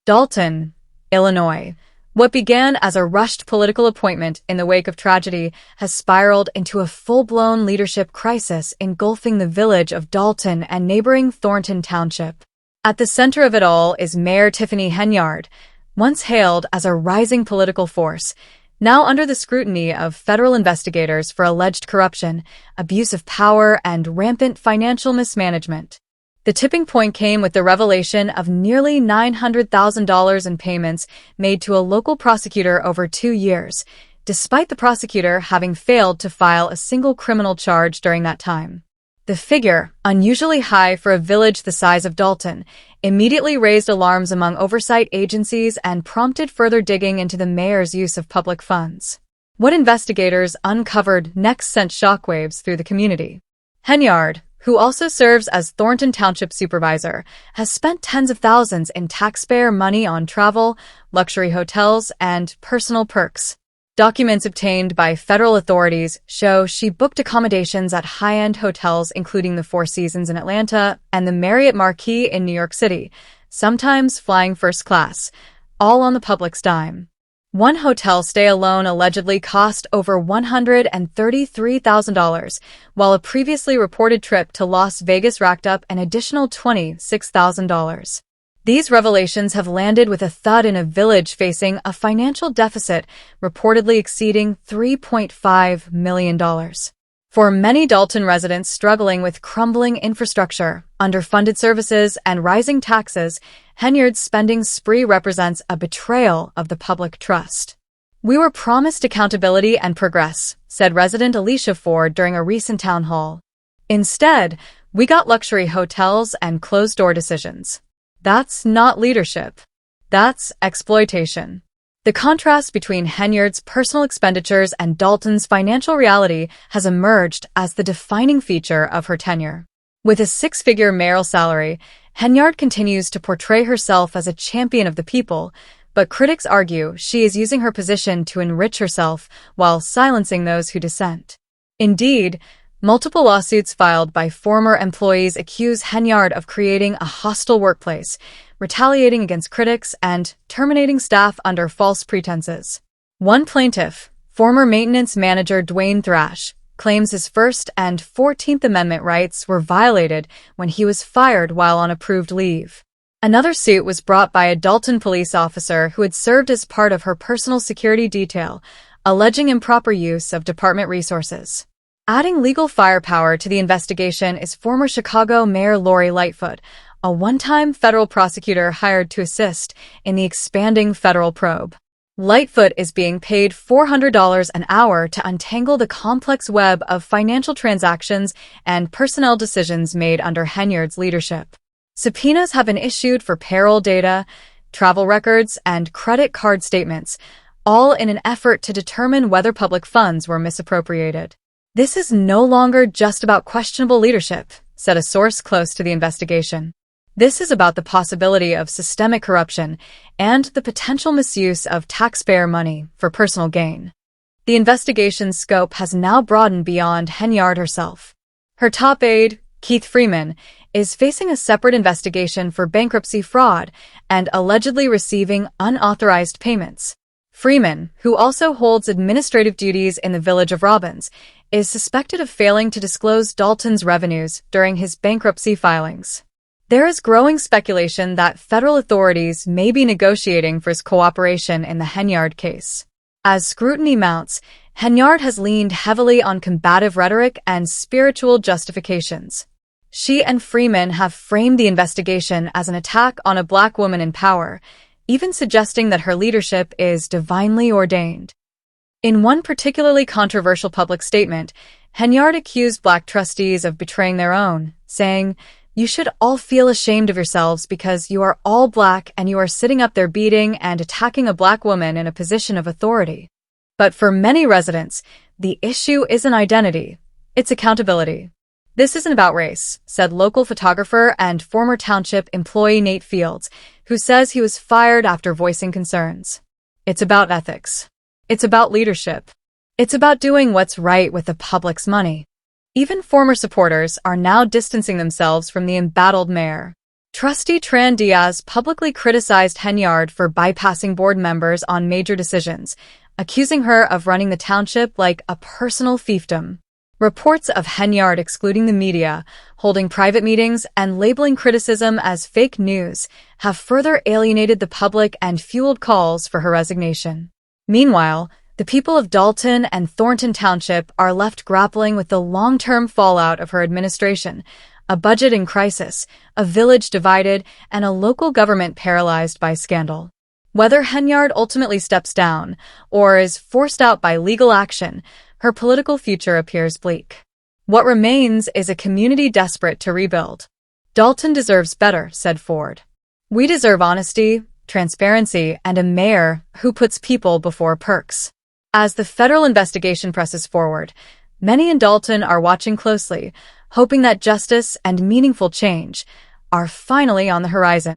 Dalton, Illinois. What began as a rushed political appointment in the wake of tragedy has spiraled into a full-blown leadership crisis engulfing the village of Dalton and neighboring Thornton Township. At the center of it all is Mayor Tiffany Henyard, once hailed as a rising political force, now under the scrutiny of federal investigators for alleged corruption, abuse of power, and rampant financial mismanagement. The tipping point came with the revelation of nearly $900,000 in payments made to a local prosecutor over 2 years, despite the prosecutor having failed to file a single criminal charge during that time. The figure, unusually high for a village the size of Dalton, immediately raised alarms among oversight agencies and prompted further digging into the mayor's use of public funds. What investigators uncovered next sent shockwaves through the community. Henyard, who also serves as Thornton Township Supervisor, has spent tens of thousands in taxpayer money on travel, luxury hotels, and personal perks. Documents obtained by federal authorities show she booked accommodations at high-end hotels including the Four Seasons in Atlanta and the Marriott Marquis in New York City, sometimes flying first class, all on the public's dime. One hotel stay alone allegedly cost over $133,000, while a previously reported trip to Las Vegas racked up an additional $26,000. These revelations have landed with a thud in a village facing a financial deficit reportedly exceeding $3.5 million. For many Dalton residents struggling with crumbling infrastructure, underfunded services, and rising taxes, Henyard's spending spree represents a betrayal of the public trust. "We were promised accountability and progress," said resident Alicia Ford during a recent town hall. "Instead, we got luxury hotels and closed-door decisions. That's not leadership. That's exploitation." The contrast between Henyard's personal expenditures and Dalton's financial reality has emerged as the defining feature of her tenure. With a 6-figure mayoral salary, Henyard continues to portray herself as a champion of the people, but critics argue she is using her position to enrich herself while silencing those who dissent. Indeed, multiple lawsuits filed by former employees accuse Henyard of creating a hostile workplace, retaliating against critics, and terminating staff under false pretenses. One plaintiff, former maintenance manager Dwayne Thrash, claims his First and 14th Amendment rights were violated when he was fired while on approved leave. Another suit was brought by a Dalton police officer who had served as part of her personal security detail, alleging improper use of department resources. Adding legal firepower to the investigation is former Chicago Mayor Lori Lightfoot, a one-time federal prosecutor hired to assist in the expanding federal probe. Lightfoot is being paid $400 an hour to untangle the complex web of financial transactions and personnel decisions made under Henyard's leadership. Subpoenas have been issued for payroll data, travel records, and credit card statements, all in an effort to determine whether public funds were misappropriated. "This is no longer just about questionable leadership," said a source close to the investigation. "This is about the possibility of systemic corruption and the potential misuse of taxpayer money for personal gain." The investigation's scope has now broadened beyond Henyard herself. Her top aide, Keith Freeman, is facing a separate investigation for bankruptcy fraud and allegedly receiving unauthorized payments. Freeman, who also holds administrative duties in the village of Robbins, is suspected of failing to disclose Dalton's revenues during his bankruptcy filings. There is growing speculation that federal authorities may be negotiating for his cooperation in the Henyard case. As scrutiny mounts, Henyard has leaned heavily on combative rhetoric and spiritual justifications. She and Freeman have framed the investigation as an attack on a Black woman in power, even suggesting that her leadership is divinely ordained. In one particularly controversial public statement, Henyard accused Black trustees of betraying their own, saying, "You should all feel ashamed of yourselves because you are all Black and you are sitting up there beating and attacking a Black woman in a position of authority." But for many residents, the issue isn't identity, it's accountability. "This isn't about race," said local photographer and former township employee Nate Fields, who says he was fired after voicing concerns. "It's about ethics. It's about leadership. It's about doing what's right with the public's money." Even former supporters are now distancing themselves from the embattled mayor. Trustee Tran Diaz publicly criticized Henyard for bypassing board members on major decisions, accusing her of running the township like a personal fiefdom. Reports of Henyard excluding the media, holding private meetings, and labeling criticism as fake news have further alienated the public and fueled calls for her resignation. Meanwhile, the people of Dalton and Thornton Township are left grappling with the long-term fallout of her administration, a budget in crisis, a village divided, and a local government paralyzed by scandal. Whether Henyard ultimately steps down or is forced out by legal action, her political future appears bleak. What remains is a community desperate to rebuild. Dalton deserves better, said Ford. We deserve honesty, transparency, and a mayor who puts people before perks. As the federal investigation presses forward, many in Dalton are watching closely, hoping that justice and meaningful change are finally on the horizon.